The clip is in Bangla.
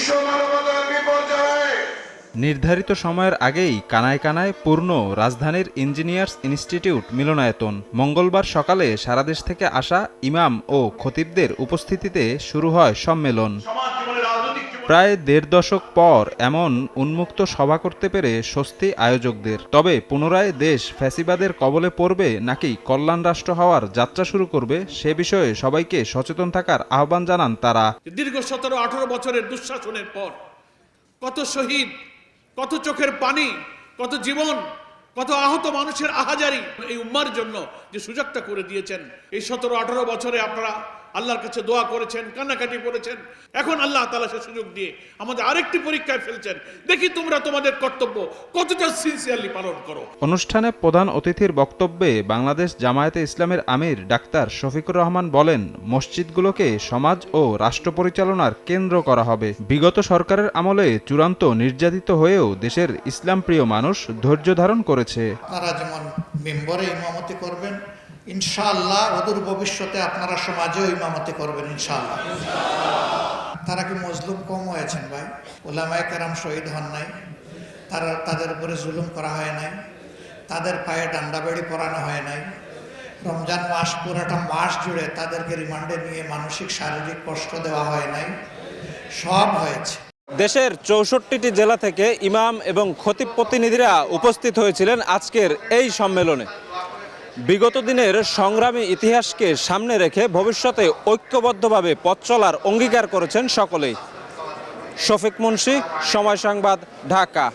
বিশ্ব মানবতার বিপর্যয়ে নির্ধারিত সময়ের আগেই কানায় কানায় পূর্ণ রাজধানীর ইঞ্জিনিয়ার্স ইনস্টিটিউট মিলনায়তন। মঙ্গলবার সকালে সারা দেশ থেকে আসা ইমাম ও খতিবদের উপস্থিতিতে শুরু হয় সম্মেলন। প্রায় দেড় দশক পর এমন উন্মুক্ত সভা করতে পেরে স্বস্তি আয়োজকদের। তবে পুনরায় দেশ ফ্যাসিবাদের কবলে পড়বে নাকি কল্যাণ রাষ্ট্র হওয়ার যাত্রা শুরু করবে সে বিষয়ে সবাইকে সচেতন থাকার আহ্বান জানান তারা। দীর্ঘ 17-18 বছরের দুঃশাসনের পর কত শহীদ, কত চোখের পানি, কত জীবন, কত আহত মানুষের আহাজারি এই উম্মার জন্য যে সুযোগটা করে দিয়েছেন। এই 17-18 বছরে আপনারা আল্লাহর কাছে দোয়া করেছেন, কান্নাকাটি করেছেন। এখন আল্লাহ তাআলা সে সুযোগ দিয়ে আমাদের আরেকটি পরীক্ষায় ফেলছেন। দেখি তোমরা তোমাদের কর্তব্য কতটা সিনসিয়ারলি পালন করো। অনুষ্ঠানে প্রধান অতিথির বক্তব্যে বাংলাদেশ জামায়াতে ইসলামের আমির ডাক্তার শফিকুর রহমান বলেন, মসজিদগুলোকে সমাজ ও রাষ্ট্র পরিচালনার কেন্দ্র করা হবে। বিগত সরকারের আমলে চূড়ান্ত নির্যাতিত হয়েও দেশের ইসলাম প্রিয় মানুষ ধৈর্য ধারণ করেছে। আপনারা যেমন মেম্বরে ইমামতি করবেন, ইনশাআল্লাহ অদূর ভবিষ্যতে আপনারা সমাজেও ইমামতি করবেন ইনশাআল্লাহ। তারা কি মজলুম কম হয়েছেন ভাই? ওলামায়ে কেরাম শহীদ হন নাই, তাদের উপরে জুলুম করা হয় নাই, তাদের পায়ে ডান্ডাবেড়ি পরানো হয় নাই। রমজান মাস পুরোটা মাস জুড়ে তাদেরকে রিমান্ডে নিয়ে মানসিক শারীরিক কষ্ট দেওয়া হয় নাই, সব হয়েছে। দেশের 64টি জেলা থেকে ইমাম এবং খতিব প্রতিনিধিরা উপস্থিত হয়েছিলেন আজকের এই সম্মেলনে। বিগত দিনের সংগ্রামী ইতিহাসকে সামনে রেখে ভবিষ্যতে ঐক্যবদ্ধভাবে পথ চলার অঙ্গীকার করেছেন সকলেই। শফিক মুন্সি, সময় সংবাদ, ঢাকা।